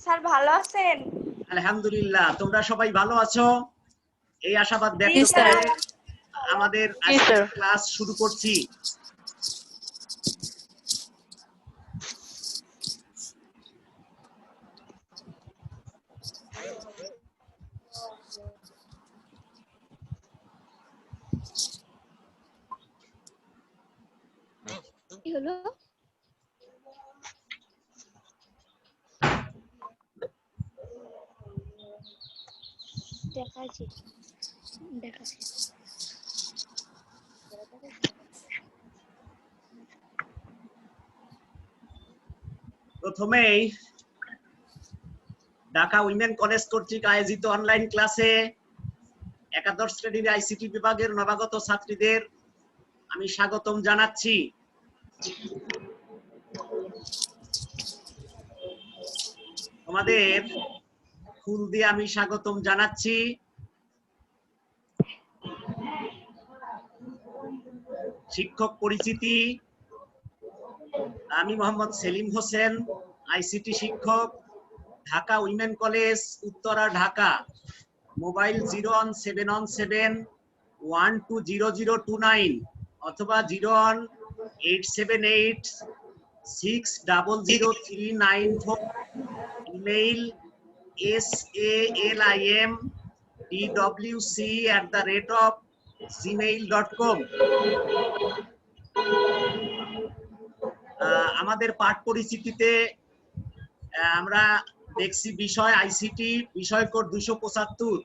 Sir ভালো আছেন? আলহামদুলিল্লাহ, তোমরা সবাই ভালো আছো? এই আশাবাদ ব্যক্ত করে আমাদের আজকের ক্লাস শুরু করছি। কি হলো? দেখাচ্ছি প্রথমেই ঢাকা উইমেন কলেজ কর্তৃক আয়োজিত অনলাইন ক্লাসে একাদশ শ্রেণীর আইসিটি বিভাগের নবাগত ছাত্রীদের আমি স্বাগতম জানাচ্ছি। তোমাদের ফুল দিয়ে আমি স্বাগতম জানাচ্ছি। শিক্ষক পরিচিতি, আমি মোহাম্মদ সেলিম হোসেন, আইসিটি শিক্ষক, Dhaka women college, Uttara, Dhaka. Mobile 01771200029 অথবা 01878600394। Email salimdwc@gmail.com। আমাদের পাঠ পরিচিতিতে আমরা দেখছি বিষয় আইসিটি, বিষয় কোড 275,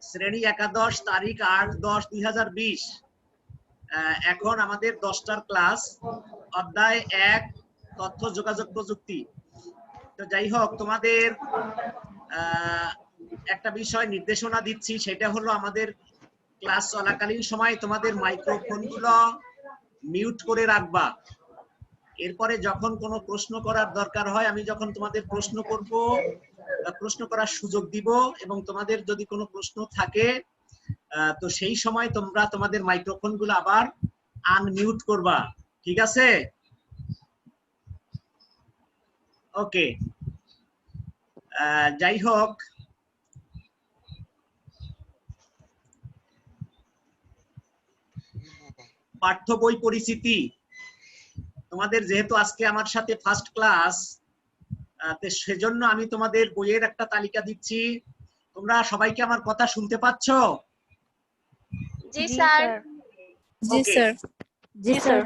শ্রেণী একাদশ, তারিখ 8-10-2020। এখন আমাদের 10টার ক্লাস, অধ্যায় 1 তথ্য যোগাযোগ প্রযুক্তি। তো যাই হোক, তোমাদের একটা বিষয় নির্দেশনা দিচ্ছি, সেটা হলো আমাদের ক্লাস চলাকালীন সময় তোমাদের মাইক্রোফোনগুলো মিউট করে রাখবা। এরপরে যখন কোনো প্রশ্ন করার দরকার হয়, আমি যখন তোমাদের প্রশ্ন করব, প্রশ্ন করার সুযোগ দিব, এবং তোমাদের যদি কোনো প্রশ্ন থাকে তো সেই সময় তোমরা তোমাদের মাইক্রোফোনগুলো আবার আনমিউট করবা। ঠিক আছে? ওকে, যাই হোক, পাঠ্য বই পরিচিতি। তোমাদের যেহেতু আজকে আমার সাথে ফার্স্ট ক্লাস, সেজন্য আমি তোমাদের বইয়ের একটা তালিকা দিচ্ছি। তোমরা সবাইকে আমার কথা শুনতে পাচ্ছ? জি স্যার। জি স্যার। জি স্যার।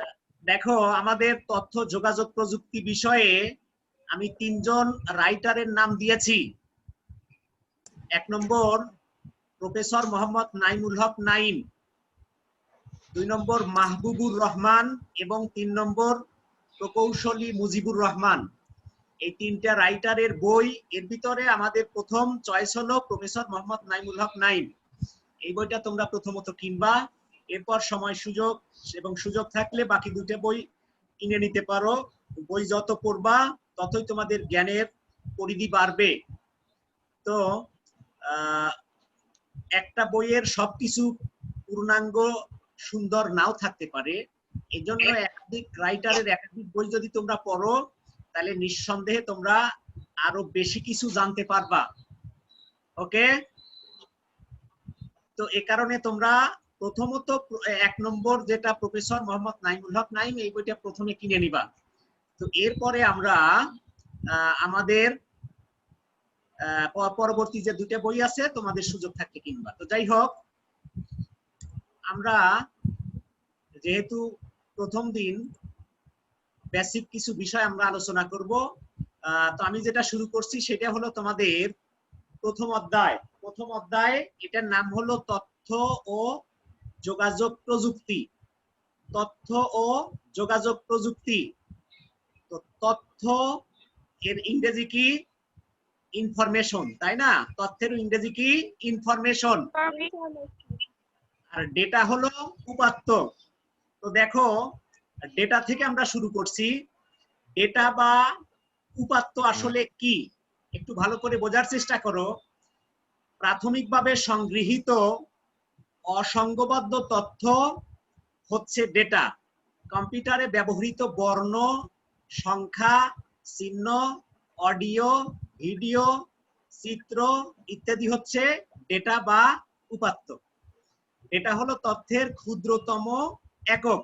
দেখো, আমাদের তথ্য যোগাযোগ প্রযুক্তি বিষয়ে আমি 3 জন রাইটারের নাম দিয়েছি। 1 নম্বর প্রফেসর মোহাম্মদ নাইমুল হক নাইম, 2 নম্বর মাহবুবুর রহমান, এবং 3 নম্বর প্রকৌশলী মুজিবুর রহমান। এই 3টা রাইটারের বই। এর ভিতরে আমাদের প্রথম চয়েস হলো প্রফেসর মোহাম্মদ নাইমুল হক নাইম। এই বইটা তোমরা প্রথমত কিনবা, এরপর সময় সুযোগ থাকলে বাকি 2টা বই কিনে নিতে পারো। বই যত পড়বা ততই তোমাদের জ্ঞানের পরিধি বাড়বে। তো একটা বইয়ের সবকিছু পূর্ণাঙ্গ সুন্দর নাও থাকতে পারে, এই জন্য একাধিক রাইটারের একাধিক বই যদি তোমরা পড়ো, তাহলে নিঃসন্দেহে তোমরা আরো বেশি কিছু জানতে পারবা। ওকে, তো এ কারণে তোমরা প্রথমত 1 নম্বর যেটা প্রফেসর মোহাম্মদ নাইমুল হক নাইম, এই বইটা প্রথমে কিনে নিবা। তো এরপরে আমরা আমাদের পরবর্তী যে 2টা বই আছে তোমাদের সুযোগ থাকলে কিনবা। তো যাই হোক, আমরা যেহেতু প্রথম দিন, বেসিক কিছু বিষয় আমরা আলোচনা করব। তো আমি যেটা শুরু করছি সেটা হলো তোমাদের প্রথম অধ্যায়। প্রথম অধ্যায়, এটার নাম হলো তথ্য ও যোগাযোগ প্রযুক্তি। তথ্য ও যোগাযোগ প্রযুক্তি। তো তথ্য এর ইংরেজি কি? ইনফরমেশন, তাই না? তথ্যের ইংরেজি কি? ইনফরমেশন। আর ডেটা হলো উপাত্ত। তো দেখো, ডেটা থেকে আমরা শুরু করছি। ডেটা বা উপাত্ত আসলে কি, একটু ভালো করে বোঝার চেষ্টা করো। প্রাথমিকভাবে সংগৃহীত অসংঘবদ্ধ তথ্য হচ্ছে ডেটা। কম্পিউটারে ব্যবহৃত বর্ণ, সংখ্যা, চিহ্ন, অডিও, ভিডিও, চিত্র ইত্যাদি হচ্ছে ডেটা বা উপাত্ত। এটা হলো তথ্যের ক্ষুদ্রতম একক।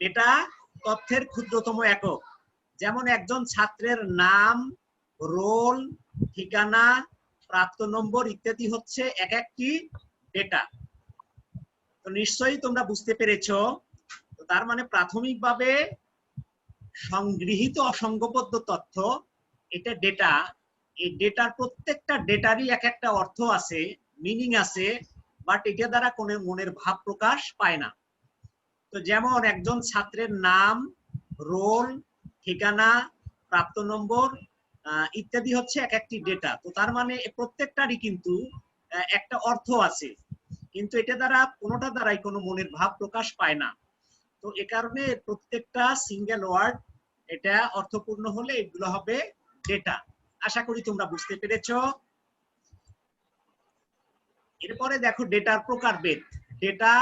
এটা তথ্যের ক্ষুদ্রতম একক। যেমন একজন ছাত্রের নাম, রোল, ঠিকানা, প্রাপ্ত নম্বর ইত্যাদি হচ্ছে এক একটি ডেটা। তো নিশ্চয়ই তোমরা বুঝতে পেরেছো। তো তার মানে প্রাথমিকভাবে সংগৃহীত অসংখ্যবদ্ধ তথ্য, এটা ডেটা। এই ডেটার প্রত্যেকটা ডেটারই এক একটা অর্থ আছে, মিনিং আছে, বাট এটা দ্বারা কোনো মনের ভাব প্রকাশ পায় না। তো যেমন একজন ছাত্রের নাম, রোল, ঠিকানা, প্রাপ্ত নম্বর ইত্যাদি হচ্ছে এক একটি ডেটা। তো তার মানে প্রত্যেকটারই কিন্তু একটা অর্থ আছে, কিন্তু এটা দ্বারা কোনোটা দ্বারাই কোনো মনের ভাব প্রকাশ পায় না। তো এ কারণে প্রত্যেকটা সিঙ্গেল ওয়ার্ড এটা অর্থপূর্ণ হলে এগুলো হবে ডেটা। আশা করি তোমরা বুঝতে পেরেছো। এরপরে দেখো ডেটার প্রকারভেদ। ডেটা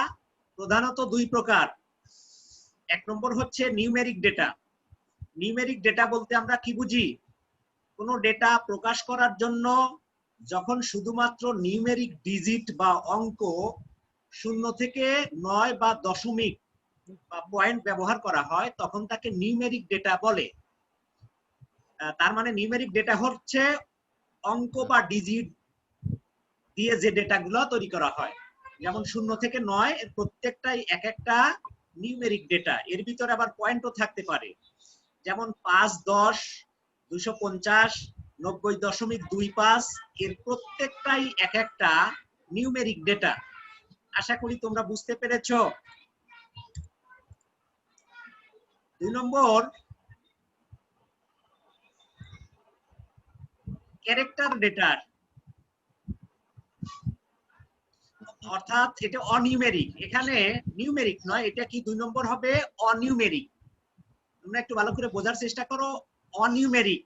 প্রধানত দুই প্রকার। এক নম্বর হচ্ছে নিউমেরিক ডেটা। নিউমেরিক ডেটা বলতে আমরা কি বুঝি? কোনো ডেটা প্রকাশ করার জন্য যখন শুধুমাত্র নিউমেরিক ডিজিট বা অঙ্ক 0 থেকে 9 বা দশমিক বা পয়েন্ট ব্যবহার করা হয়, তখন তাকে নিউমেরিক ডেটা বলে। তার মানে নিউমেরিক ডেটা হচ্ছে অঙ্ক বা ডিজিট দিয়ে যে ডেটাগুলো তৈরি করা হয়। যেমন 0 থেকে 9 এর প্রত্যেকটাই এক একটা নিউমেরিক ডেটা। এর ভিতরে আবার পয়েন্টও থাকতে পারে, যেমন 5, 10, 250, 90.25 এর প্রত্যেকটাই এক একটা নিউমেরিক ডেটা। আশা করি তোমরা বুঝতে পেরেছো। 2 নম্বর ক্যারেক্টার ডেটা, অর্থাৎ এটা অনিউমেরিক। এখানে নিউমেরিক নয়, এটা কি 2 নম্বর হবে? অনিউমেরিক। তোমরা একটু ভালো করে বোঝার চেষ্টা করো। অনিউমেরিক।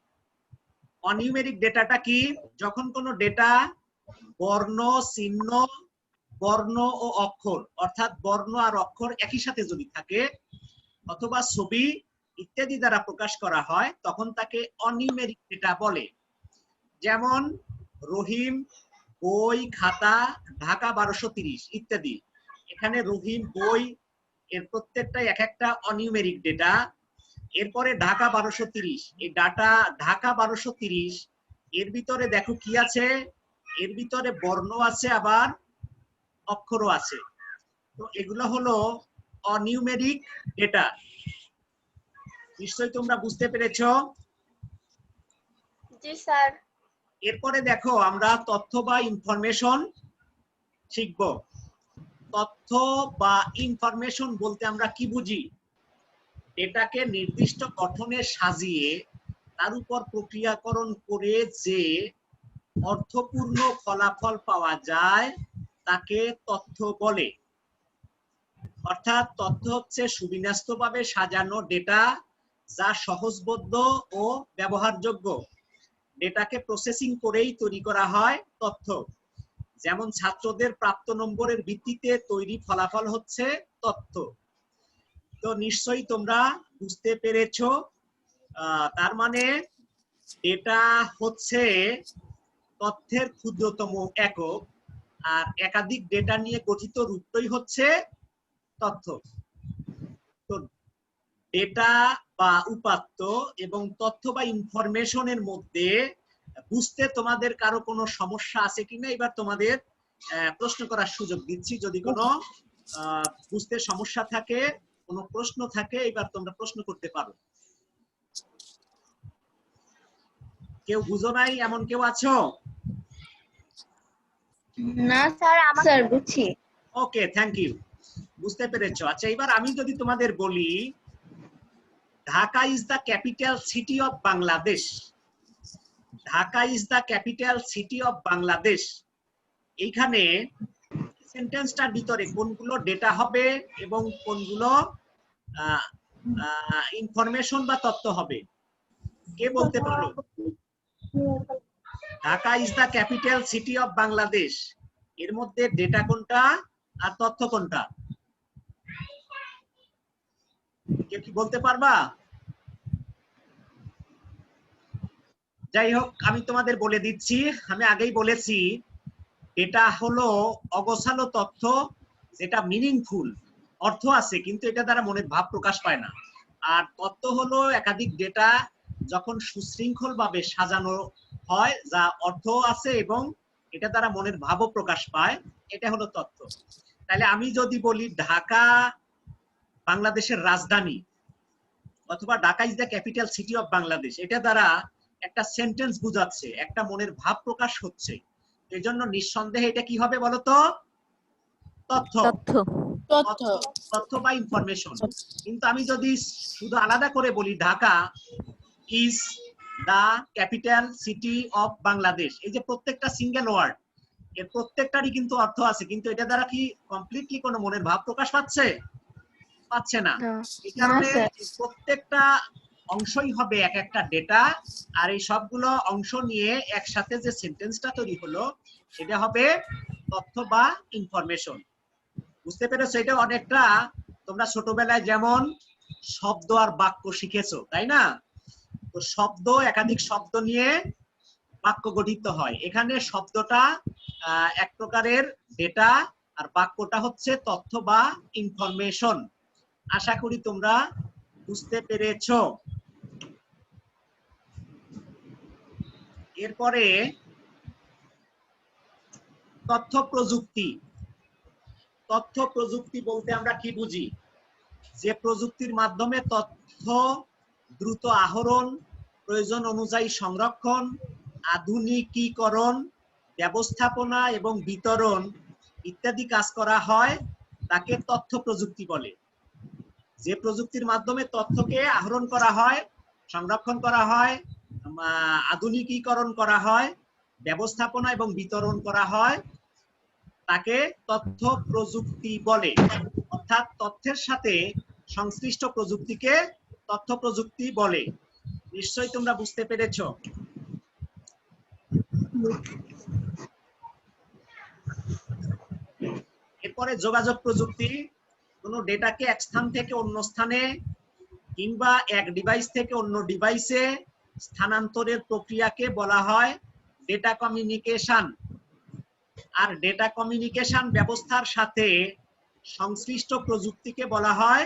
অনিউমেরিক ডেটাটা কি? যখন কোনো ডেটা বর্ণ, চিহ্ন, বর্ণ ও অক্ষর, অর্থাৎ বর্ণ আর অক্ষর একই সাথে যদি থাকে, অথবা ছবি ইত্যাদি দ্বারা প্রকাশ করা হয়, তখন তাকে অনিউমেরিক ডেটা বলে। যেমন রহিম বই, খাতা, ঢাকা 1230 ইত্যাদি। এখানে রহিম, বই এর প্রত্যেকটাই এক একটা অনিউমেরিক ডেটা। এরপরে ঢাকা 1230, এই ডাটা ঢাকা 1230 এর ভিতরে দেখো কি আছে? এর ভিতরে বর্ণ আছে, আবার অক্ষরও আছে। তো এগুলো হলো অনিউমেরিক ডেটা। নিশ্চয়ই তোমরা বুঝতে পেরেছো। জি স্যার। এরপরে দেখো আমরা তথ্য বা ইনফরমেশন শিখব। তথ্য বা ইনফরমেশন বলতে আমরা কি বুঝি? এটাকে নির্দিষ্ট গঠনে সাজিয়ে তার উপর প্রক্রিয়াকরণ করে যে অর্থপূর্ণ ফলাফল পাওয়া যায় তাকে তথ্য বলে। অর্থাৎ তথ্য হচ্ছে সুবিন্যস্তভাবে সাজানো ডেটা, যা সহজবোধ্য ও ব্যবহারযোগ্য। ডেটাকে প্রসেসিং করেই তৈরি করা হয় তথ্য। যেমন ছাত্রদের প্রাপ্ত নম্বরের ভিত্তিতে তৈরি ফলাফল হচ্ছে তথ্য। তো নিশ্চয়ই তোমরা বুঝতে পেরেছো। তার মানে ডেটা হচ্ছে তথ্যের ক্ষুদ্রতম একক, আর একাধিক ডেটা নিয়ে গঠিত রূপটাই হচ্ছে তথ্য। তো ডেটা বা উপাত্ত এবং তথ্য বা ইনফরমেশনের মধ্যে বুঝতে তোমাদের কারো কোনো সমস্যা আছে কিনা এবার তোমাদের প্রশ্ন করার সুযোগ দিচ্ছি। যদি কোনো বুঝতে সমস্যা থাকে, কোনো প্রশ্ন থাকে, এবার তোমরা প্রশ্ন করতে পারো। কেউ বুঝো নাই এমন কেউ আছো? না স্যার, স্যার বুঝছি। ওকে, থ্যাংক ইউ, বুঝতে পেরেছো। আচ্ছা, এবার আমি যদি তোমাদের বলি Dhaka is the capital city of Bangladesh. Dhaka is the capital city of Bangladesh, এইখানে সেন্টেন্সটার ভিতরে কোনগুলো ডেটা হবে এবং কোনগুলো ইনফরমেশন বা তথ্য হবে? কে বলতে পারো? Dhaka is the capital city of Bangladesh, এর মধ্যে ডেটা কোনটা আর তথ্য কোনটা? কেউ কি বলতে পারবা? যাই হোক, আমি তোমাদের বলে দিচ্ছি, আমি আগেই বলেছি এটা হলো অগোছালো তথ্য, যেটা মিনিংফুল, অর্থ আছে কিন্তু এটা দ্বারা মনের ভাব প্রকাশ পায় না। আর তথ্য হলো একাধিক ডেটা যখন সুশৃঙ্খল ভাবে সাজানো হয়, যা অর্থ আছে এবং এটা দ্বারা মনের ভাবও প্রকাশ পায়, এটা হলো তথ্য। তাহলে আমি যদি বলি ঢাকা বাংলাদেশের রাজধানী, অথবা Dhaka is the capital city of Bangladesh, এটা দ্বারা একটা সেন্টেন্স বুঝাচ্ছে, একটা মনের ভাব প্রকাশ হচ্ছে। এই জন্য নিঃসন্দেহে এটা কি হবে বলতো? তথ্য, তথ্য। তথ্য বা ইনফরমেশন। কিন্তু আমি যদি শুধু আলাদা করে বলি Dhaka is the capital city of Bangladesh, এই যে প্রত্যেকটা সিঙ্গেল ওয়ার্ড, এর প্রত্যেকটারই কিন্তু অর্থ আছে, কিন্তু এটা দ্বারা কি কমপ্লিটলি কোনো মনের ভাব প্রকাশ পাচ্ছে না। এই কারণে প্রত্যেকটা অংশই হবে এক একটা ডেটা, আর এই সবগুলো অংশ নিয়ে একসাথে যে সেন্টেন্সটা তৈরি হলো সেটা হবে তথ্য বা ইনফরমেশন। বুঝতে পেরেছো? এটা অনেকটা তোমরা ছোটবেলায় যেমন শব্দ আর বাক্য শিখেছো, তাই না? তো শব্দ, একাধিক শব্দ নিয়ে বাক্য গঠিত হয়। এখানে শব্দটা এক প্রকারের ডেটা আর বাক্যটা হচ্ছে তথ্য বা ইনফরমেশন। আশা করি তোমরা বুঝতে পেরেছো। এরপরে তথ্য প্রযুক্তি। তথ্য প্রযুক্তি বলতে আমরা কি বুঝি? যে প্রযুক্তির মাধ্যমে তথ্য দ্রুত আহরণ, প্রয়োজন অনুযায়ী সংরক্ষণ, আধুনিকীকরণ, ব্যবস্থাপনা এবং বিতরণ ইত্যাদি কাজ করা হয়, তাকে তথ্য প্রযুক্তি বলে। যে প্রযুক্তির মাধ্যমে তথ্যকে আহরণ করা হয়, সংরক্ষণ করা হয়, আধুনিকীকরণ করা হয়, ব্যবস্থাপনা এবং বিতরণ করা হয়, তাকে তথ্য প্রযুক্তি বলে। অর্থাৎ তথ্যের সাথে সংশ্লিষ্ট প্রযুক্তিকে তথ্য প্রযুক্তি বলে। নিশ্চয়ই তোমরা বুঝতে পেরেছো। এরপরে যোগাযোগ প্রযুক্তি। কোনো ডেটাকে এক স্থান থেকে অন্য স্থানে কিংবা এক ডিভাইস থেকে অন্য ডিভাইসে স্থানান্তরের প্রক্রিয়াকে বলা হয় ডেটা কমিউনিকেশন। আর ডেটা কমিউনিকেশন ব্যবস্থার সাথে সংশ্লিষ্ট প্রযুক্তিকে বলা হয়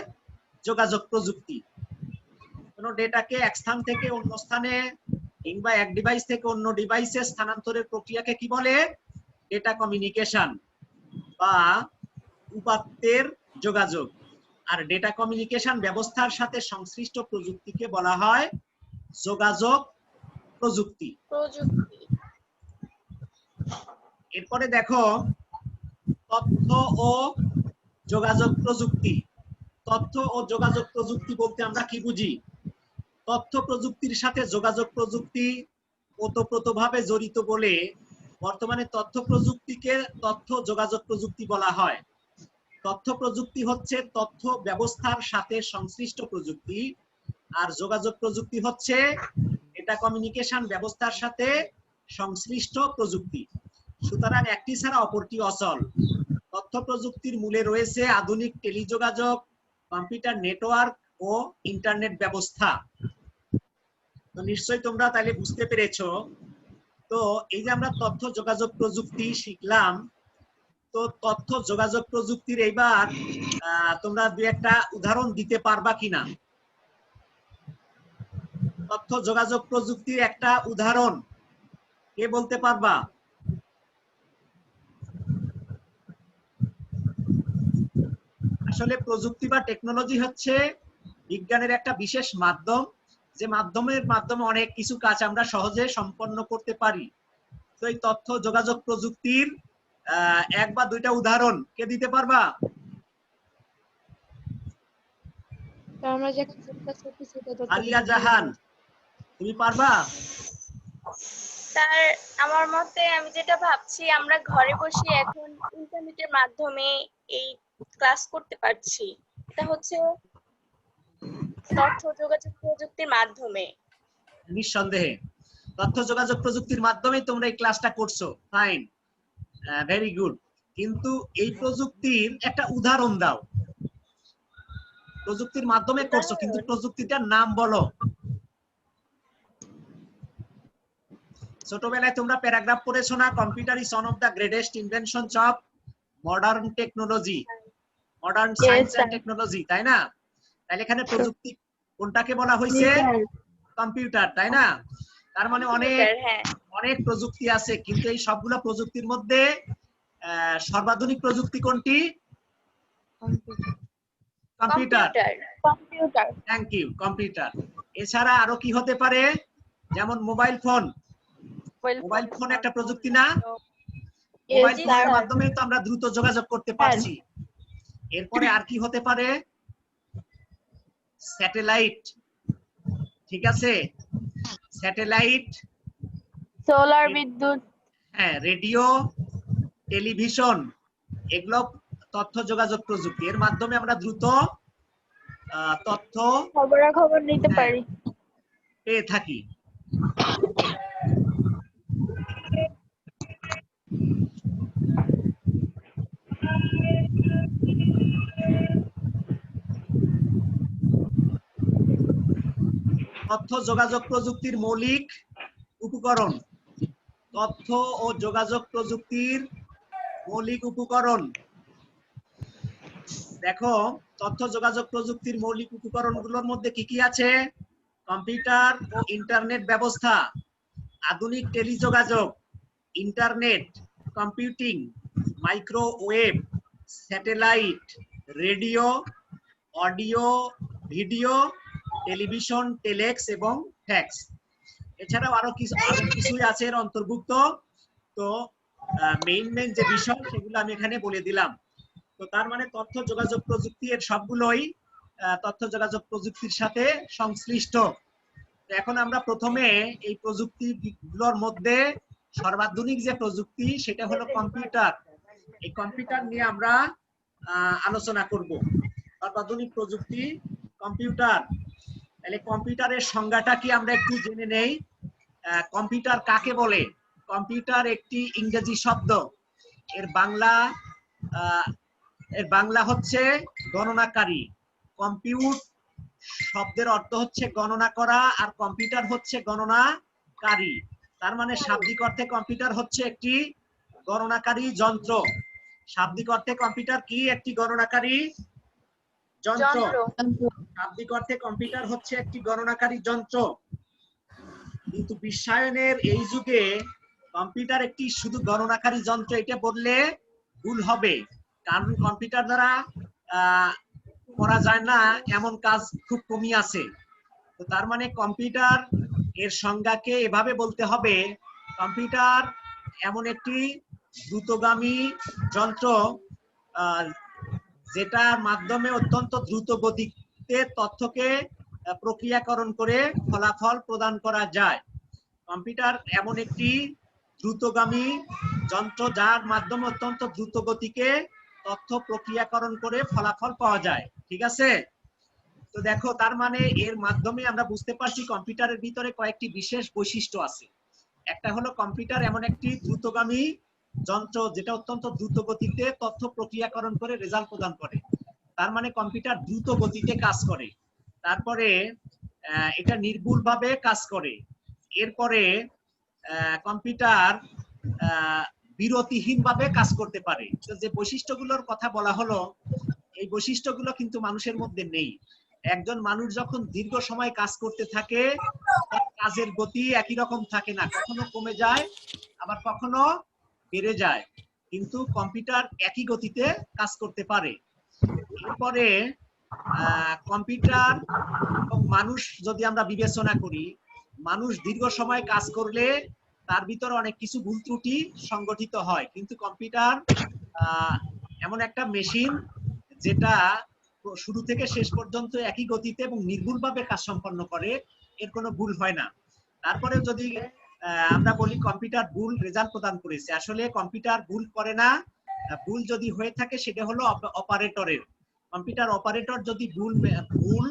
যোগাযোগ প্রযুক্তি। কোনো ডেটাকে এক স্থান থেকে অন্য স্থানে কিংবা এক ডিভাইস থেকে অন্য ডিভাইসে স্থানান্তরের প্রক্রিয়াকে কি বলে? ডেটা কমিউনিকেশন বা উপাত্তের যোগাযোগ। আর ডেটা কমিউনিকেশন ব্যবস্থার সাথে সংশ্লিষ্ট প্রযুক্তিকে বলা হয় যোগাযোগ প্রযুক্তি। এরপরে দেখো তথ্য ও যোগাযোগ প্রযুক্তি। তথ্য ও যোগাযোগ প্রযুক্তি বলতে আমরা কি বুঝি? তথ্য প্রযুক্তির সাথে যোগাযোগ প্রযুক্তি ওতপ্রোতভাবে জড়িত বলে বর্তমানে তথ্য প্রযুক্তিকে তথ্য যোগাযোগ প্রযুক্তি বলা হয়। তথ্য প্রযুক্তি হচ্ছে তথ্য ব্যবস্থার সাথে সংশ্লিষ্ট প্রযুক্তি, আর যোগাযোগ প্রযুক্তি হচ্ছে ডেটা কমিউনিকেশন ব্যবস্থার সাথে সংশ্লিষ্ট প্রযুক্তি। সুতরাং একটি ছাড়া অপরটি অচল। তথ্য প্রযুক্তির মূলে রয়েছে আধুনিক টেলিযোগাযোগ, কম্পিউটার নেটওয়ার্ক ও ইন্টারনেট ব্যবস্থা। তো নিশ্চয়ই তোমরা তাহলে বুঝতে পেরেছো। তো এই যে আমরা তথ্য যোগাযোগ প্রযুক্তি শিখলাম, তো তথ্য যোগাযোগ প্রযুক্তির এইবার তোমরা দুই একটা উদাহরণ দিতে পারবা কিনা? তথ্য যোগাযোগ প্রযুক্তির একটা উদাহরণ কে বলতে পারবা? আসলে প্রযুক্তি বা টেকনোলজি হচ্ছে বিজ্ঞানের একটা বিশেষ মাধ্যম, যে মাধ্যমের মাধ্যমে অনেক কিছু কাজ আমরা সহজে সম্পন্ন করতে পারি। তো এই তথ্য যোগাযোগ প্রযুক্তির এক বা দুইটা উদাহরণ কে দিতে পারবা? আলিয়া জাহান, তুমি পারবা? স্যার, আমার মতে আমি যেটা ভাবছি, আমরা ঘরে বসে এখন ইন্টারনেটের মাধ্যমে এই ক্লাস করতে পারছি। এটা হচ্ছে তথ্য যোগাযোগ প্রযুক্তির মাধ্যমে। নিঃসন্দেহে তথ্য যোগাযোগ প্রযুক্তির মাধ্যমে তোমরা এই ক্লাসটা করছো, ফাইন, ভেরি গুড। কিন্তু এই প্রযুক্তির একটা উদাহরণ দাও। প্রযুক্তির মাধ্যমে করছো, কিন্তু প্রযুক্তিটার নাম বলো। ছোটবেলায় তোমরা প্যারাগ্রাফ পড়েছো না, computer is one of the greatest inventions of modern technology, modern science and technology, তাই না? তাহলে এখানে প্রযুক্তি কোনটাকে বলা হয়েছে? কম্পিউটার, তাই না? তার মানে অনেক কম্পিউটার, হ্যাঁ। অনেক প্রযুক্তি আছে, কিন্তু এই সবগুলো প্রযুক্তির মধ্যে সর্বাধুনিক প্রযুক্তি কোনটি? Computer. Computer. Thank you, computer. এছাড়া আরো কি হতে পারে? যেমন মোবাইল ফোন। মোবাইল ফোন একটা প্রযুক্তি না? মোবাইল জি, ফোনের স্যার। মাধ্যমে তো আমরা দ্রুত যোগাযোগ করতে পারছি। এরপরে আর কি হতে পারে? স্যাটেলাইট, ঠিক আছে? স্যাটেলাইট, সোলার বিদ্যুৎ। হ্যাঁ, রেডিও, টেলিভিশন, এগুলো তথ্য যোগাযোগ প্রযুক্তি। এর মাধ্যমে আমরা দ্রুত তথ্য খবরাখবর নিতে হ্যাঁ, পারি। পেয়ে থাকি। তথ্য যোগাযোগ প্রযুক্তির মৌলিক উপকরণ, তথ্য ও যোগাযোগ প্রযুক্তির মৌলিক উপকরণ। দেখো, তথ্য যোগাযোগ প্রযুক্তির মৌলিক উপকরণগুলোর মধ্যে কি কি আছে? কম্পিউটার ও ইন্টারনেট ব্যবস্থা, আধুনিক টেলিযোগাযোগ, internet, computing, microwave, satellite, radio, audio, video, television, telex এবং ফ্যাক্স। এছাড়াও আরো কিছুই আছে এর অন্তর্ভুক্ত। তো মেইন যে বিষয় সেগুলো আমি এখানে বলে দিলাম। তো তার মানে তথ্য যোগাযোগ প্রযুক্তি এর সবগুলোই তথ্য যোগাযোগ প্রযুক্তির সাথে সংশ্লিষ্ট। এখন আমরা প্রথমে এই প্রযুক্তিগুলোর মধ্যে সর্বাধুনিক যে প্রযুক্তি সেটা হলো কম্পিউটার। এই কম্পিউটার নিয়ে আমরা আলোচনা করব। সর্বাধুনিক প্রযুক্তি কম্পিউটার। তাহলে কম্পিউটারের সংজ্ঞাটা কি আমরা একটু জেনে নেই। কম্পিউটার কাকে বলে? কম্পিউটার একটি ইংরেজি শব্দ। এর বাংলা হচ্ছে গণনাকারী। কম্পিউট শব্দের অর্থ হচ্ছে গণনা করা, আর কম্পিউটার হচ্ছে গণনাকারী। তার মানে শাব্দিক অর্থে কম্পিউটার হচ্ছে একটি গণনাকারী যন্ত্র। শাব্দিক অর্থে কম্পিউটার কি? একটি গণনাকারী যন্ত্র। শাব্দিক অর্থে কম্পিউটার হচ্ছে একটি গণনাকারী যন্ত্র। কিন্তু বিশ্বায়নের এই যুগে কম্পিউটার একটি শুধু গণনাকারী যন্ত্র এটা বললে ভুল হবে, কারণ কম্পিউটার দ্বারা করা যায় না এমন কাজ খুব কমই আছে। তো তার মানে কম্পিউটার এর সংজ্ঞাকে এভাবে বলতে হবে, কম্পিউটার এমন একটি দ্রুতগামী যন্ত্র যেটার মাধ্যমে অত্যন্ত দ্রুত গতিতে তথ্যকে প্রক্রিয়াকরণ করে ফলাফল প্রদান করা যায়। কম্পিউটার এমন একটি দ্রুতগামী যন্ত্র যার মাধ্যমে অত্যন্ত দ্রুত গতিকে তথ্য প্রক্রিয়াকরণ করে ফলাফল পাওয়া যায়, ঠিক আছে? তো দেখো, তার মানে এর মাধ্যমে আমরা বুঝতে পারছি কম্পিউটারের ভিতরে কয়েকটি বিশেষ বৈশিষ্ট্য আছে। একটা হলো কম্পিউটার এমন একটি দ্রুতগামী যন্ত্র যেটা অত্যন্ত দ্রুত গতিতে তথ্য প্রক্রিয়াকরণ করে রেজাল্ট প্রদান করে। তার মানে কম্পিউটার দ্রুত গতিতে কাজ করে। তারপরে এটা নির্ভুলভাবে কাজ করে। এরপরে কম্পিউটার বিরতিহীনভাবে কাজ করতে পারে। তো যে বৈশিষ্ট্যগুলোর কথা বলা হলো, এই বৈশিষ্ট্যগুলো কিন্তু মানুষের মধ্যে নেই। একজন মানুষ যখন দীর্ঘ সময় কাজ করতে থাকে তার কাজের গতি একই রকম থাকে না, কখনো কমে যায় আবার কখনো বেড়ে যায়, কিন্তু কম্পিউটার একই গতিতে কাজ করতে পারে। এরপরে কম্পিউটার এবং মানুষ যদি আমরা বিবেচনা করি, মানুষ দীর্ঘ সময় কাজ করলে তার ভিতরে অনেক কিছু ভুল ত্রুটি সংগঠিত হয়, কিন্তু কম্পিউটার এমন একটা মেশিন যেটা শুরু থেকে শেষ পর্যন্ত একই গতিতে এবং নির্ভুলভাবে কাজ সম্পন্ন করে, এর কোনো ভুল হয় না। তারপরে যদি আমরা বলি কম্পিউটার ভুল রেজাল্ট প্রদান করেছে, আসলে কম্পিউটার ভুল করে না। ভুল যদি হয়ে থাকে সেটা হলো অপারেটরের। কম্পিউটার অপারেটর যদি ভুল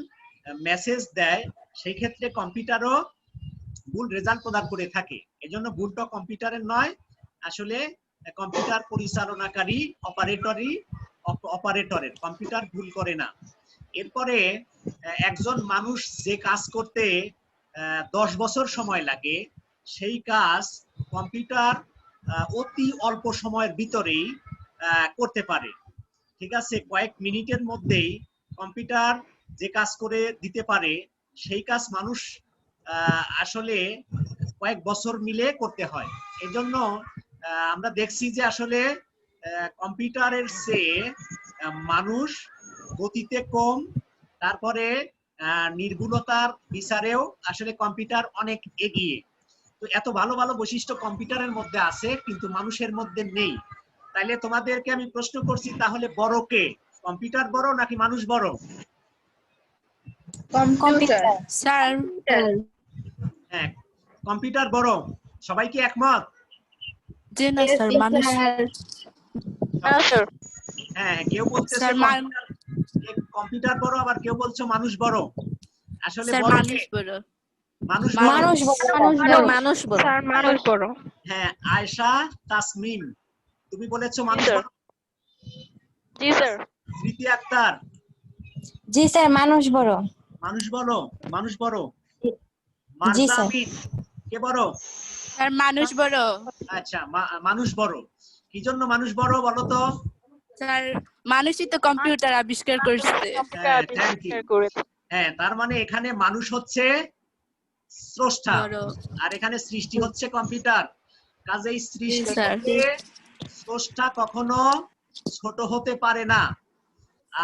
মেসেজ দেয়, সেই ক্ষেত্রে কম্পিউটারও ভুল রেজাল্ট প্রদান করে থাকে। এজন্য ভুলটা কম্পিউটারের নয়, আসলে কম্পিউটার পরিচালনাকারী অপারেটরের। কম্পিউটার ভুল করে না। এরপরে একজন মানুষ যে কাজ করতে 10 বছর সময় লাগে, সেই কাজ কম্পিউটার অতি অল্প সময়ের ভিতরেই করতে পারে। ঠিক আছে, কয়েক মিনিটের মধ্যেই কম্পিউটার যে কাজ করে দিতে পারে সেই কাজ মানুষ আসলে কয়েক বছর মিলে করতে হয়। এজন্য আমরা দেখছি যে আসলে কম্পিউটারের চেয়ে মানুষ গতিতে কম, তারপরে নির্ভুলতার বিচারেও আসলে কম্পিউটার অনেক এগিয়ে। তো এত ভালো ভালো বৈশিষ্ট্য কম্পিউটারের মধ্যে আছে কিন্তু মানুষের মধ্যে নেই। তাইলে তোমাদেরকে আমি প্রশ্ন করছি, তাহলে বড় কে, কম্পিউটার বড় নাকি মানুষ বড়? Computer sir. হ্যাঁ, কম্পিউটার বড়। সবাই কি একমত? জি না স্যার, মানুষ। না স্যার। হ্যাঁ, কেউ বলতেছে স্যার কম্পিউটার বড়, আবার কেউ বলছে মানুষ বড়। আসলে স্যার বড় কে? মানুষ বড়। মানুষ বড়। মানুষ বড়। স্যার মানুষ বড়। হ্যাঁ, আয়েশা তাসমিন, তুমি বলেছো মানুষ স্যার। বড়। জি স্যার। স্মৃতি আক্তার, জি স্যার, মানুষ বড়। মানুষ বড়। মানুষ বড়। জি মারজা স্যার। আমিন, কে বড়? স্যার মানুষ বড়। আচ্ছা, মানুষ বড়। কি জন্য মানুষ বড় বলো তো? স্যার মানুষই তো কম্পিউটার আবিষ্কার করছে। হ্যাঁ, থ্যাংক ইউ। হ্যাঁ, তার মানে এখানে মানুষ হচ্ছে স্রষ্টা, বড়। আর এখানে সৃষ্টি হচ্ছে কম্পিউটার। কাজেই সৃষ্টি স্যার। থেকে স্রষ্টা কখনো ছোট হতে পারে না,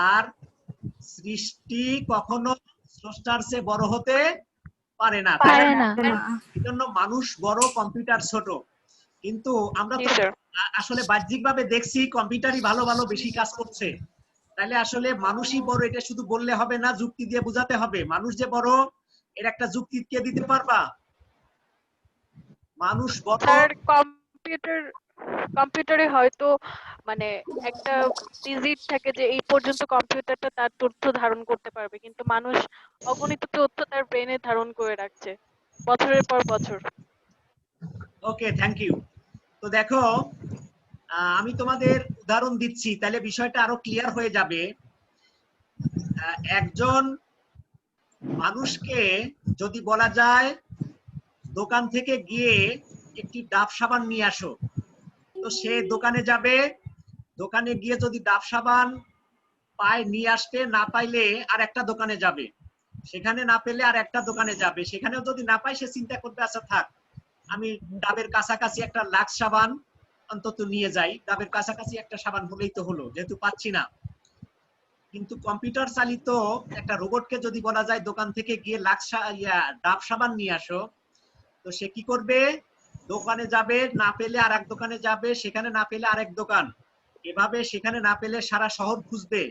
আর সৃষ্টি কখনো স্রষ্টার চেয়ে বড় হতে পারে না, তাই না? এজন্য মানুষ বড়, কম্পিউটার ছোট। কিন্তু আমরা তো আসলে বাহ্যিকভাবে দেখছি কম্পিউটারই ভালো ভালো বেশি কাজ করছে। তাহলে আসলে মানুষই বড় এটা শুধু বললে হবে না, যুক্তি দিয়ে বোঝাতে হবে। মানুষ যে বড় এর একটা যুক্তি কে দিতে পারবা? মানুষ বড়। স্যার কম্পিউটারে হয়তো মানে একটা ডিজিট থাকে যে এই পর্যন্ত কম্পিউটারটা তার তথ্য ধারণ করতে পারবে, কিন্তু মানুষ অগণিত তথ্য তার ব্রেনে ধারণ করে রাখছে বছরের পর বছর। ওকে, থ্যাংক ইউ। তো দেখো, আমি তোমাদের উদাহরণ দিচ্ছি, তাহলে বিষয়টা আরো ক্লিয়ার হয়ে যাবে। একজন মানুষকে যদি বলা যায় দোকান থেকে গিয়ে একটি ডাব সাবান নিয়ে আসো, তো সে দোকানে যাবে। দোকানে গিয়ে যদি ডাব সাবান পায় নিয়ে আসতে, না পাইলে আর একটা দোকানে যাবে, সেখানে না পেলে আর একটা দোকানে যাবে, সেখানেও যদি না পায় সে চিন্তা করবে আচ্ছা থাক, আমি ডাবের কাছাকাছি একটা লাক্স সাবান অন্তত নিয়ে যাই, ডাবের কাছাকাছি একটা সাবান হলেই তো হলো, যেহেতু পাচ্ছি না। কিন্তু কম্পিউটার চালিত একটা রোবটকে যদি বলা যায় দোকান থেকে গিয়ে ডাব সাবান নিয়ে আসো, তো সে কি করবে? দোকানে যাবে, না পেলে আর এক দোকানে যাবে, সেখানে না পেলে আরেক দোকান, এভাবে সেখানে না পেলে সারা শহর খুঁজবে,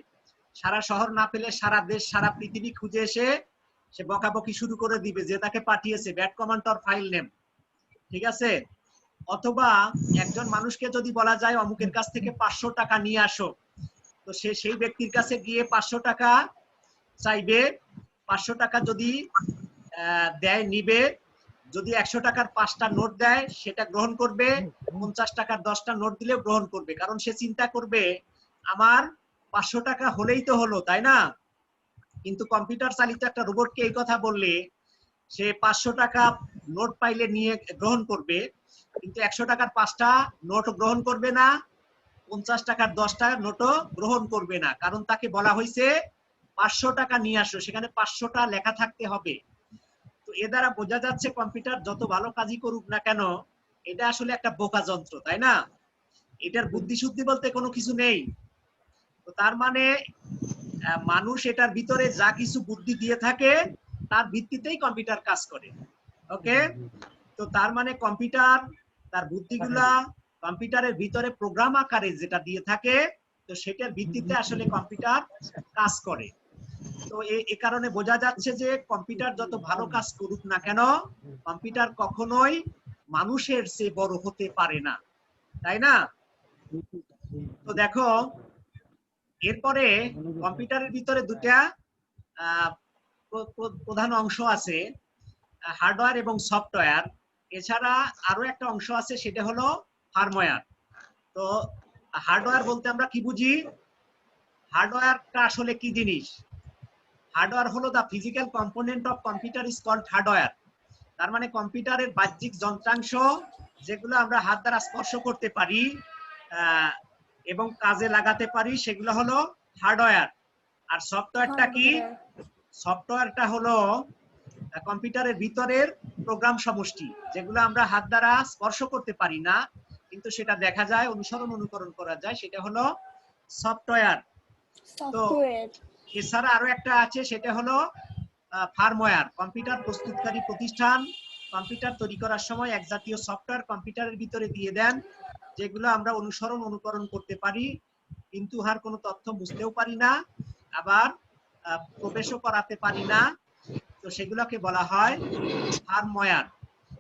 সারা শহর না পেলে সারা দেশ সারা পৃথিবী খুঁজে এসে সে বকাবকি শুরু করে দিবে যে তাকে পাঠিয়েছে, bad command or file name. ঠিক আছে? অথবা একজন মানুষকে যদি বলা যায় অমুকের কাছ থেকে 500 টাকা নিয়ে আসো, তো সে সেই ব্যক্তির কাছে গিয়ে 500 টাকা চাইবে। 500 টাকা যদি দেয় নিবে, যদি 100 টাকার 5টা নোট দেয় সেটা গ্রহণ করবে, 50 টাকার 10টা নোট দিলেও গ্রহণ করবে, কারণ সে চিন্তা করবে আমার 500 টাকা হলেই তো হলো, তাই না? কিন্তু কম্পিউটার চালিত একটা রোবটকে এই কথা বললে সে 500 টাকা নোট পাইলে নিয়ে গ্রহণ করবে, কিন্তু 100 টাকার 5টা নোট গ্রহণ করবে না, 50 টাকার 10টা নোটও গ্রহণ করবে না, কারণ তাকে বলা হয়েছে 500 টাকা নিয়ে আসো, সেখানে 500টা লেখা থাকতে হবে। তো এ দ্বারা বোঝা যাচ্ছে কম্পিউটার যত ভালো কাজই করুক না কেন এটা আসলে একটা বোকা যন্ত্র, তাই না? এটার বুদ্ধি শুদ্ধি বলতে কোনো কিছু নেই। তো তার মানে মানুষ এটার ভিতরে যা কিছু বুদ্ধি দিয়ে থাকে তার ভিত্তিতেই কম্পিউটার কাজ করে। ওকে, তো তার মানে কম্পিউটার তার বুদ্ধিগুলা কম্পিউটারের ভিতরে প্রোগ্রাম আকারে যেটা দিয়ে থাকে, তো সেটার ভিত্তিতে আসলে কম্পিউটার কাজ করে। তো এই কারণে বোঝা যাচ্ছে যে কম্পিউটার যত ভালো কাজ করুক না কেন কম্পিউটার কখনোই মানুষের চেয়ে বড় হতে পারে না, তাই না? তো দেখো, এরপরে কম্পিউটারের ভিতরে দুটা প্রধান অংশ আছে, হার্ডওয়্যার এবং সফটওয়্যার। এছাড়া আরো একটা অংশ আছে, সেটা হলো ফার্মওয়্যার। তো হার্ডওয়্যার বলতে আমরা কি বুঝি? হার্ডওয়্যারটা আসলে কি জিনিস? হার্ডওয়্যার হলো the physical component of computer is called hardware. তার মানে কম্পিউটারের বাহ্যিক যন্ত্রাংশ যেগুলো আমরা হাত দ্বারা স্পর্শ করতে পারি এবং কাজে লাগাতে পারি সেগুলো হলো হার্ডওয়্যার। আর সফটওয়্যারটা কি? সফটওয়্যারটা হলো কম্পিউটারের ভিতরের প্রোগ্রাম সমষ্টি, যেগুলো আমরা হাত দ্বারা স্পর্শ করতে পারি না কিন্তু সেটা দেখা যায়, অনুকরণ করা যায়, সেটা হলো সফটওয়্যার। তো এছাড়া আরো একটা আছে, সেটা হলো ফার্মওয়্যার। কম্পিউটার প্রস্তুতকারী প্রতিষ্ঠান কম্পিউটার তৈরি করার সময় এক জাতীয় সফটওয়্যার কম্পিউটারের ভিতরে দিয়ে দেন, যেগুলো আমরা অনুকরণ করতে পারি কিন্তু উহার কোনো তথ্য বুঝতেও পারি না, আবার প্রবেশও করাতে পারি না। তো সেগুলোকে বলা হয় ফার্মওয়্যার।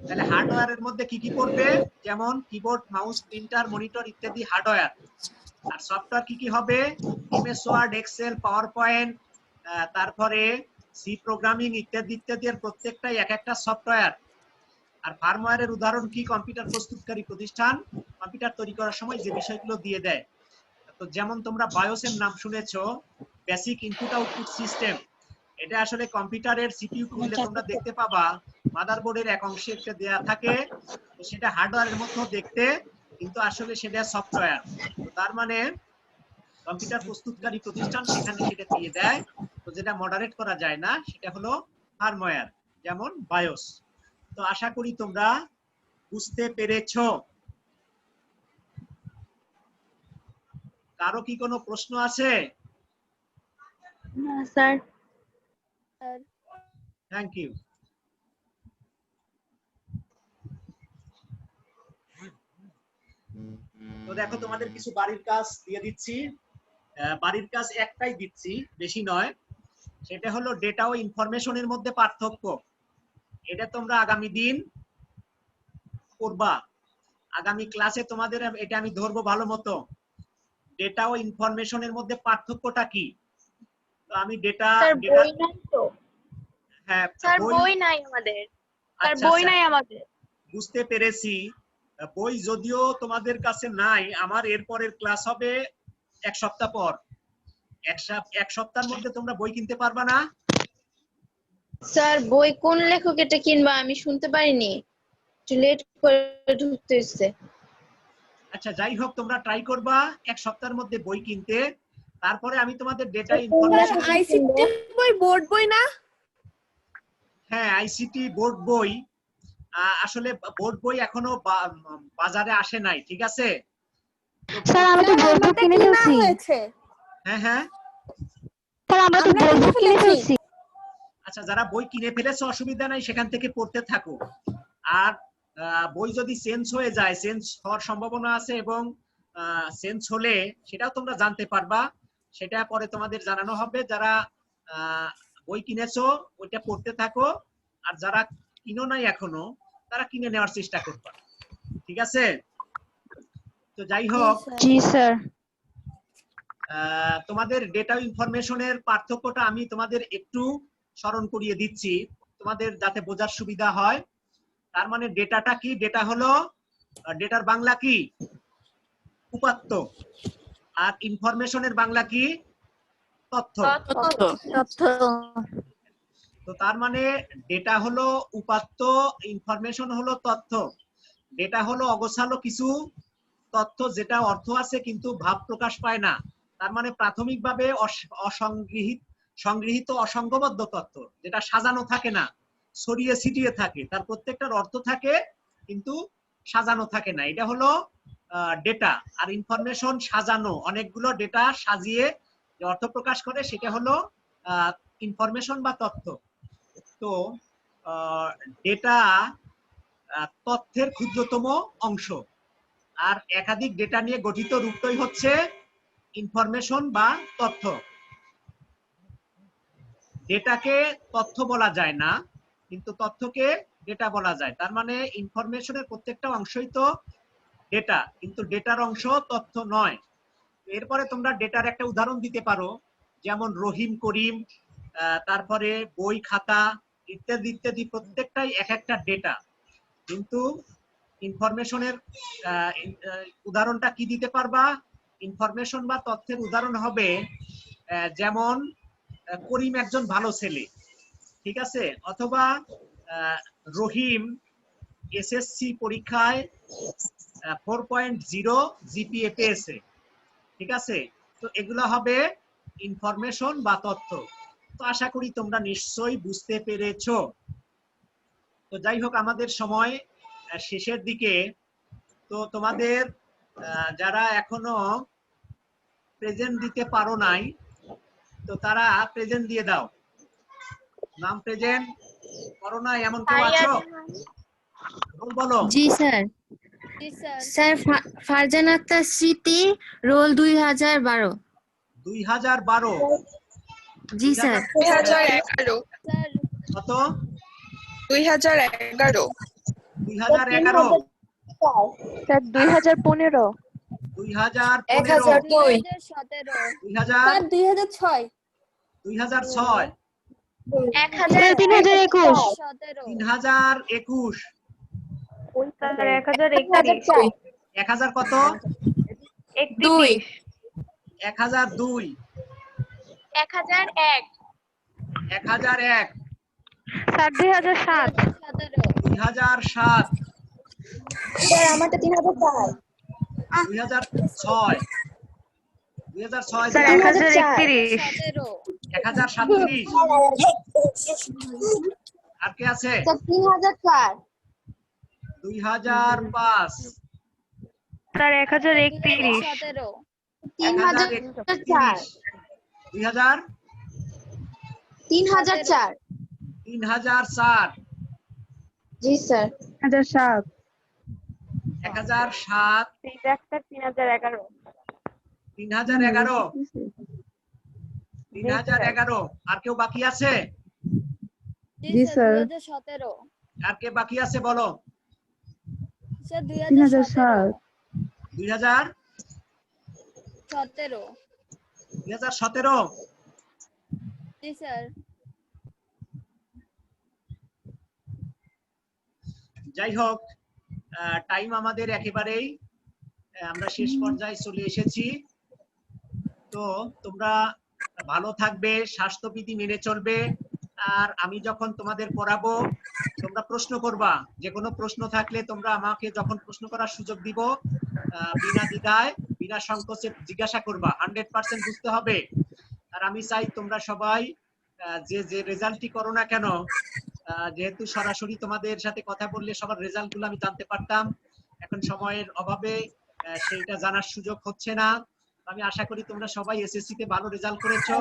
তাহলে হার্ডওয়্যারের মধ্যে কি কি পড়বে? যেমন কিবোর্ড, মাউস, প্রিন্টার, মনিটর ইত্যাদি হার্ডওয়্যার। আর সফটওয়্যার কি কি হবে? MS Word, Excel, PowerPoint, তারপরে সি প্রোগ্রামিং ইত্যাদি ইত্যাদি, এর প্রত্যেকটাই এক একটা সফটওয়্যার। আর ফার্মওয়্যারের উদাহরণ কি? কম্পিউটার প্রস্তুতকারী প্রতিষ্ঠান কম্পিউটার তৈরি করার সময় যে বিষয়গুলো দিয়ে দেয়। তো যেমন তোমরা বায়োসের নাম শুনেছো, বেসিক ইনপুট আউটপুট সিস্টেম। এটা আসলে কম্পিউটারের সিপিইউ খুললে তোমরা দেখতে পাবা মাদারবোর্ডের এক অংশে একটা দেয়া থাকে, তো সেটা হার্ডওয়্যারের মতো দেখতে কিন্তু আসলে সেটা সফটওয়্যার। তো তার মানে কম্পিউটার প্রস্তুতকারী প্রতিষ্ঠান সেখানে সেটা দিয়ে দেয়, তো যেটা মডারেট করা যায় না সেটা হলো ফার্মওয়্যার, যেমন বায়োস। তো আশা করি তোমরা বুঝতে পেরেছো। কারো কি কোনো প্রশ্ন আছে? না স্যার। Thank you. তো দেখো, তোমাদের কিছু বাড়ির কাজ দিয়ে দিচ্ছি। বাড়ির কাজ একটাই দিচ্ছি, বেশি নয়। সেটা হলো ডেটা ও ইনফরমেশনের মধ্যে পার্থক্য। এটা তোমরা আগামী দিন করবা। আগামী ক্লাসে তোমাদের এটা আমি ধরবো ভালো মতো। ডেটা ও ইনফরমেশনের মধ্যে পার্থক্যটা কি? তো আমি ডেটা বই নাই তো? হ্যাঁ, স্যার বই নাই আমাদের। স্যার আচ্ছা, বই আচ্ছা, নাই আমাদের। বুঝতে পেরেছি। বই যদিও তোমাদের কাছে নাই, আমার এরপরের ক্লাস হবে এক সপ্তাহ পর। এক সপ্তাহের মধ্যে তোমরা বই কিনতে পারবা না? স্যার বই কোন লেখক এটা কিনবা আমি শুনতে পারিনি, একটু লেট করে ঢুকতে হচ্ছে। আচ্ছা, যাই হোক, তোমরা ট্রাই করবা এক সপ্তাহের মধ্যে বই কিনতে। তারপরে আমি তোমাদের ডেটা ইনফরমেশন, আইসিটি বই, বোর্ড বই না? হ্যাঁ, আইসিটি বোর্ড বই। আসলে বোর্ড বই এখনো বাজারে আসে নাই, ঠিক আছে? স্যার আমরা তো বোর্ড বই কিনে ফেলছি। হ্যাঁ, হ্যাঁ, স্যার আমরা তো বোর্ড বই কিনে ফেলছি। আচ্ছা, যারা বই কিনে ফেলেছে অসুবিধা নাই, সেখান থেকে পড়তে থাকো। আর বই যদি চেঞ্জ হয়ে যায়, চেঞ্জ হওয়ার সম্ভাবনা আছে, এবং চেঞ্জ হলে সেটাও তোমরা জানতে পারবা, সেটা পরে তোমাদের জানানো হবে। যারা বই কিনেছো ওইটা পড়তে থাকো, আর যারা কিনো নাই এখনো তারা কিনে নেওয়ার চেষ্টা করবা, ঠিক আছে? তো যাই হোক, জি স্যার। তোমাদের ডেটা ইনফরমেশনের পার্থক্যটা আমি তোমাদের একটু স্মরণ করিয়ে দিচ্ছি, তোমাদের যাতে বোঝার সুবিধা হয়। তার মানে ডেটাটা কি? ডেটা হলো, ডেটার বাংলা কি? উপাত্ত। আর ইনফরমেশনের বাংলা কি? তথ্য। তথ্য। তো তার মানে ডেটা হলো উপাত্ত, ইনফরমেশন হলো তথ্য। ডেটা হলো অগোছালো কিছু তথ্য, যেটা অর্থ আছে কিন্তু ভাব প্রকাশ পায় না। তার মানে প্রাথমিকভাবে সংগৃহীত অসংঘবদ্ধ তথ্য, যেটা সাজানো থাকে না, ছড়িয়ে ছিটিয়ে থাকে, তার প্রত্যেকটার অর্থ থাকে কিন্তু সাজানো থাকে না, এটা হলো ডেটা। আর ইনফরমেশন সাজানো, অনেকগুলো ডেটা সাজিয়ে যে অর্থ প্রকাশ করে, সেটা হলো ইনফরমেশন বা তথ্য। তো ডেটা তথ্যের ক্ষুদ্রতম অংশ, আর একাধিক ডেটা নিয়ে গঠিত রূপটাই হচ্ছে ইনফরমেশন বা তথ্য। ডেটাকে তথ্য বলা যায় না, কিন্তু তথ্যকে ডেটা বলা যায়। তার মানে ইনফরমেশনের প্রত্যেকটা অংশই তো ডেটা, কিন্তু ডেটার অংশ তথ্য নয়। এরপরে তোমরা ডেটার একটা উদাহরণ দিতে পারো, যেমন রহিম, করিম, তারপরে বই, খাতা ইত্যাদি ইত্যাদি, প্রত্যেকটাই এক একটা ডেটা। কিন্তু ইনফরমেশনের উদাহরণটা কি দিতে পারবা? ইনফরমেশন বা তথ্যের উদাহরণ হবে যেমন করিম একজন ভালো ছেলে, ঠিক আছে? অথবা রহিম এসএসসি পরীক্ষায় 4.0 জিপিএ পেয়েছে, ঠিক আছে? তো এগুলো হবে ইনফরমেশন বা তথ্য। তো আশা করি তোমরা নিশ্চয়ই বুঝতে পেরেছো। তো যাই হোক, আমাদের সময় শেষের দিকে। তো তোমাদের যারা এখনো প্রেজেন্ট দিতে পারো নাই, তো তারা প্রেজেন্ট দিয়ে দাও। নাম প্রেজেন্ট করো না এমন কেউ আছো? বলো। জি স্যার। স্যার ফারজান আক্তার স্মৃতি, রোল 2012। 2012? জি স্যার। 2011 কত? 2011 2011? স্যার 2015 2015? 1002 2000? 2006। 2006? 3021 3021? স্যার 1031 1000 কত? 2। 1002? 1001 1001? স্যার 2007 2007? স্যার আমারটা 3004। 2006? 2006? স্যার 1031 1037? আর কে আছে? স্যার 3004। 2005? স্যার 1031 3004। 2000? 3004। 3004? জি স্যার। 1007 1007? 3011 3011? 3011? আর কেউ বাকি আছে? জি স্যার। 2017। আর কে বাকি আছে বলো? স্যার 2017। 2017? 2017? জি স্যার। যাই হোক, টাইম আমাদের একেবারেই, আমরা শেষ পর্যায়ে চলে এসেছি। তো তোমরা ভালো থাকবে, স্বাস্থ্যবিধি মেনে চলবে। আর আমি যখন তোমাদের পড়াবো তোমরা প্রশ্ন করবা। যে কোনো প্রশ্ন থাকলে তোমরা আমাকে যখন প্রশ্ন করার সুযোগ দিব, বিনা দ্বিধায় বিনা সংকোচে জিজ্ঞাসা করবা। 100% বুঝতে হবে। আর আমি চাই তোমরা সবাই যে যে রেজাল্টই করো না কেন, যেহেতু সরাসরি তোমাদের সাথে কথা বললে সবার রেজাল্ট গুলো আমি জানতে পারতাম, এখন সময়ের অভাবে সেইটা জানার সুযোগ হচ্ছে না। আমি আশা করি তোমরা সবাই এসএসসি তে ভালো রেজাল্ট করেছো।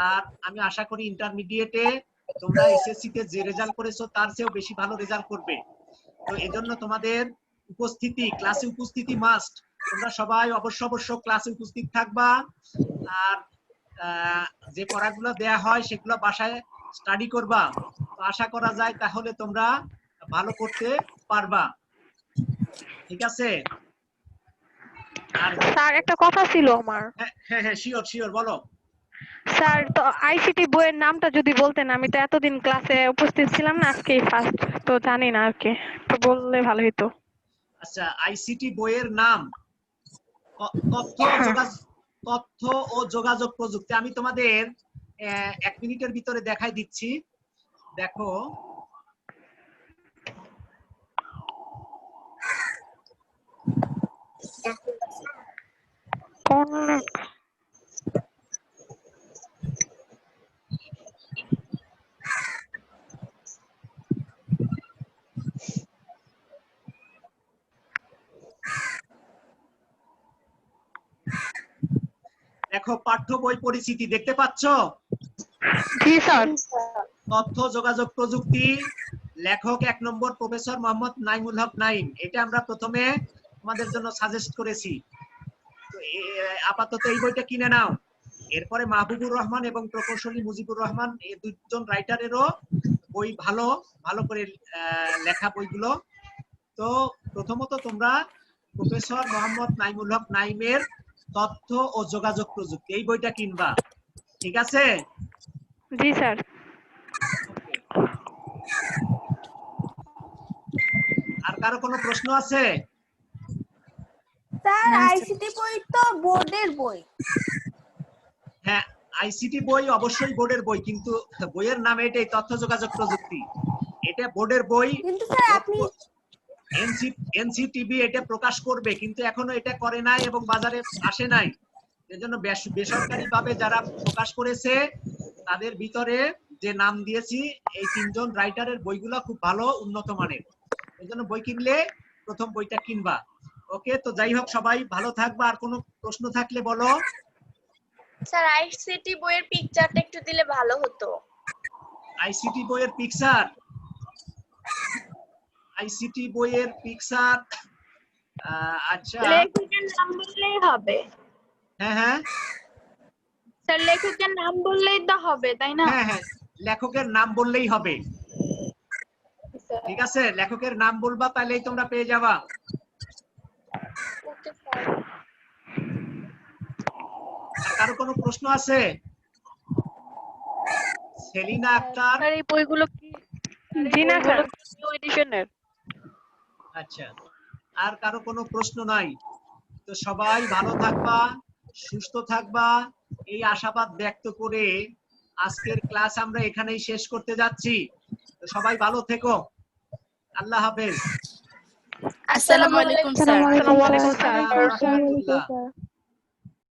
আর আমি আশা করি ইন্টারমিডিয়েটে তোমরা এসএসসি তে যে রেজাল্ট করেছো তার চেয়েও বেশি ভালো রেজাল্ট করবে। তো এজন্য তোমাদের উপস্থিতি, ক্লাসে উপস্থিতি মাস্ট। তোমরা সবাই অবশ্য ক্লাসে উপস্থিত থাকবা। আর যে পড়াগুলো দেয়া হয় সেগুলো বাসায় স্টাডি করবা। তো আশা করা যায় তাহলে তোমরা ভালো করতে পারবা, ঠিক আছে? আর স্যার একটা কথা ছিল আমার। হ্যাঁ শিওর বলো। স্যার তো আইসিটি বইয়ের নামটা যদি বলতেন, আমি তো এতদিন ক্লাসে উপস্থিত ছিলাম না, আজকেই ফার্স্ট, তো জানি না আর কি, তো বললে ভালো হতো। আচ্ছা, আইসিটি বইয়ের নাম তথ্য ও যোগাযোগ প্রযুক্তি। আমি তোমাদের 1 মিনিটের ভিতরে দেখাই দিচ্ছি, দেখো। দেখো, পাঠ্য বই পরিচিতি দেখতে পাচ্ছ? জি স্যার। তথ্য যোগাযোগ প্রযুক্তি, লেখক 1 নম্বর প্রফেসর মোহাম্মদ নাইমুল হক নাইম। এটা আমরা প্রথমে তোমাদের জন্য সাজেস্ট করেছি। তো আপাতত এই বইটা কিনে নাও। এরপরে মাহবুবুর রহমান এবং প্রকৌশলী মুজিবুর রহমান, এই দুইজন রাইটারেরও বই ভালো করে লেখা বইগুলো। তো প্রথমত তোমরা প্রফেসর মোহাম্মদ নাইমুল হক নাইমের তথ্য ও যোগাযোগ প্রযুক্তি এই বইটা কিনবা, ঠিক আছে? জি স্যার। আর কারো কোনো প্রশ্ন আছে? স্যার আইসিটি বই তো বোর্ডের বই। হ্যাঁ, আইসিটি বই অবশ্যই বোর্ডের বই, কিন্তু বইয়ের নাম এটাই, তথ্য যোগাযোগ প্রযুক্তি। এটা বোর্ডের বই, কিন্তু স্যার আপনি এনসিটিবি এটা প্রকাশ করবে, কিন্তু এখনো এটা করে নাই এবং বাজারে আসে নাই। এজন্য বেসরকারি ভাবে যারা প্রকাশ করেছে তাদের ভিতরে যে নাম দিয়েছি এই 3 জন রাইটারের বইগুলো খুব ভালো, উন্নত মানের। এজন্য বই কিনলে প্রথম বইটা কিনবা। ওকে, তো যাই হোক সবাই ভালো থাকবা। আর কোনো প্রশ্ন থাকলে বলো। স্যার আইসিটি বইয়ের পিকচারটা একটু দিলে ভালো হতো। আইসিটি বইয়ের পিকচার, আইসিটি বইয়ের পিকচার, আচ্ছা লেখকের নাম বললেই হবে। হ্যাঁ হ্যাঁ স্যার লেখকের নাম বললেই তো হবে, তাই না? হ্যাঁ হ্যাঁ লেখকের নাম বললেই হবে। ঠিক আছে, লেখকের নাম বলবা, তাহলেই তোমরা পেয়ে যাবা। Okay sir. আর কারো কোনো প্রশ্ন আছে? সেলিনা আক্তার। স্যার এই বইগুলো কি জি না স্যার। নিউ এডিশনের? আচ্ছা, আর কারো কোনো প্রশ্ন নাই? তো সবাই ভালো থাকবা, সুস্থ থাকবা, এই আশাবাদ ব্যক্ত করে আজকের ক্লাস আমরা এখানেই শেষ করতে যাচ্ছি। তো সবাই ভালো থেকো। আল্লাহ হাফেজ। আসসালামু আলাইকুম স্যার। আসসালামু আলাইকুম স্যার। আসসালামু আলাইকুম।